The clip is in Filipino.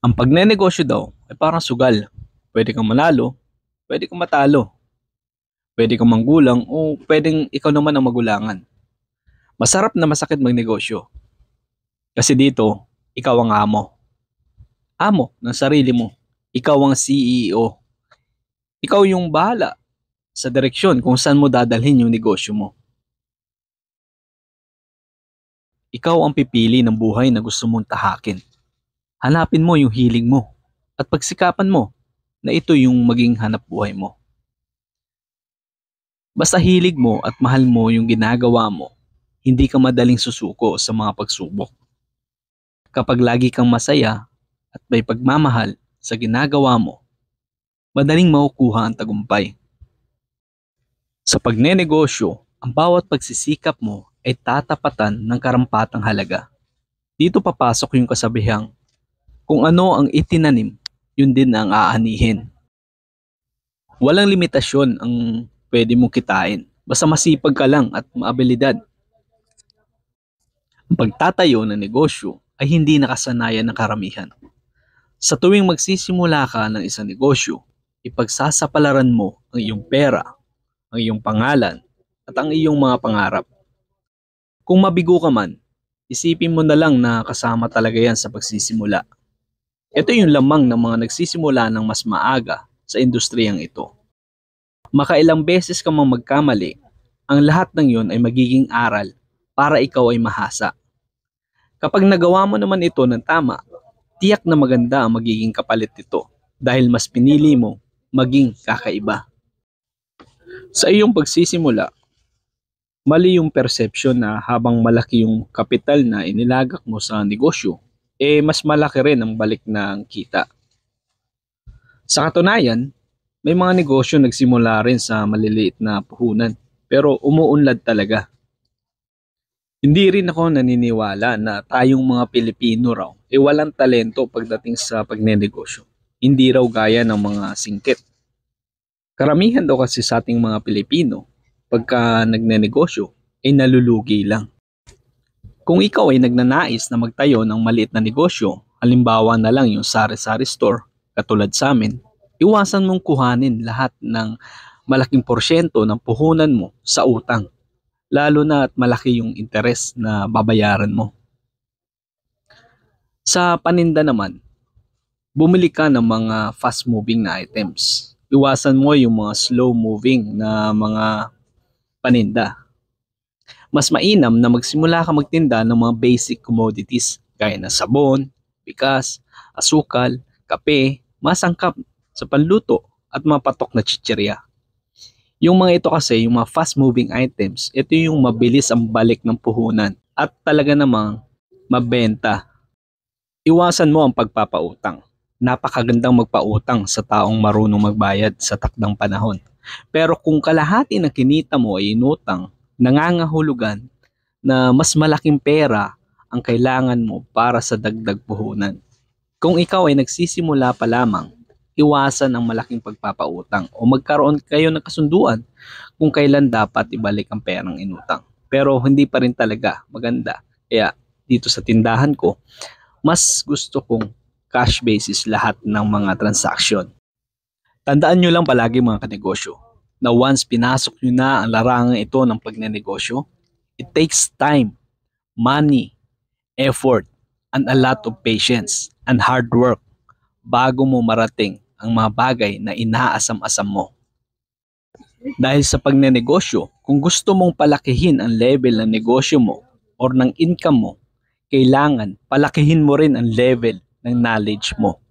Ang pagnenegosyo daw ay parang sugal. Pwede kang manalo, pwede kang matalo, pwede kang manggulang o pwedeng ikaw naman ang magulangan. Masarap na masakit magnegosyo. Kasi dito, ikaw ang amo. Amo ng sarili mo. Ikaw ang CEO. Ikaw yung bahala sa direksyon kung saan mo dadalhin yung negosyo mo. Ikaw ang pipili ng buhay na gusto mong tahakin. Hanapin mo yung hiling mo at pagsikapan mo na ito yung maging hanap buhay mo. Basta hilig mo at mahal mo yung ginagawa mo, hindi ka madaling susuko sa mga pagsubok. Kapag lagi kang masaya at may pagmamahal sa ginagawa mo, madaling makukuha ang tagumpay. Sa pagnenegosyo, ang bawat pagsisikap mo ay tatapatan ng karampatang halaga. Dito papasok yung kasabihang, kung ano ang itinanim, yun din ang aanihin. Walang limitasyon ang pwede mong kitain. Basta masipag ka lang at maabilidad. Ang pagtatayo ng negosyo ay hindi nakasanayan ng karamihan. Sa tuwing magsisimula ka ng isang negosyo, ipagsasapalaran mo ang iyong pera, ang iyong pangalan, at ang iyong mga pangarap. Kung mabigo ka man, isipin mo na lang na kasama talaga yan sa pagsisimula. Ito yung lamang ng mga nagsisimula ng mas maaga sa industriyang ito. Makailang beses ka mang magkamali, ang lahat ng yun ay magiging aral para ikaw ay mahasa. Kapag nagawa mo naman ito ng tama, tiyak na maganda ang magiging kapalit nito dahil mas pinili mo maging kakaiba. Sa iyong pagsisimula, mali yung perception na habang malaki yung kapital na inilagak mo sa negosyo, mas malaki rin ang balik ng kita. Sa katunayan, may mga negosyo nagsimula rin sa maliliit na puhunan pero umuunlad talaga. Hindi rin ako naniniwala na tayong mga Pilipino raw walang talento pagdating sa pagnenegosyo. Hindi raw gaya ng mga singkit. Karamihan daw kasi sa ating mga Pilipino, pagka nagnenegosyo, nalulugi lang. Kung ikaw ay nagnanais na magtayo ng maliit na negosyo, halimbawa na lang yung sari-sari store, katulad sa amin, iwasan mong kuhanin lahat ng malaking porsyento ng puhunan mo sa utang. Lalo na at malaki yung interest na babayaran mo. Sa paninda naman, bumili ka ng mga fast-moving na items. Iwasan mo yung mga slow-moving na mga paninda. Mas mainam na magsimula ka magtinda ng mga basic commodities gaya ng sabon, bigas, asukal, kape, masangkap sa panluto at mga patok na chichirya. Yung mga ito kasi, yung mga fast-moving items, ito yung mabilis ang balik ng puhunan at talaga namang mabenta. Iwasan mo ang pagpapautang. Napakagandang magpautang sa taong marunong magbayad sa takdang panahon. Pero kung kalahati ng kinita mo ay inutang, nangangahulugan na mas malaking pera ang kailangan mo para sa dagdag puhunan. Kung ikaw ay nagsisimula pa lamang, iwasan ang malaking pagpapautang o magkaroon kayo ng kasunduan kung kailan dapat ibalik ang perang inutang. Pero hindi pa rin talaga maganda. Kaya dito sa tindahan ko, mas gusto kong cash basis lahat ng mga transaksyon. Tandaan nyo lang palagi mga kanegosyo na once pinasok nyo na ang larangan ito ng pagnenegosyo, it takes time, money, effort, and a lot of patience and hard work bago mo marating ang mga bagay na inaasam-asam mo. Dahil sa pagnenegosyo, kung gusto mong palakihin ang level ng negosyo mo or ng income mo, kailangan palakihin mo rin ang level ng knowledge mo.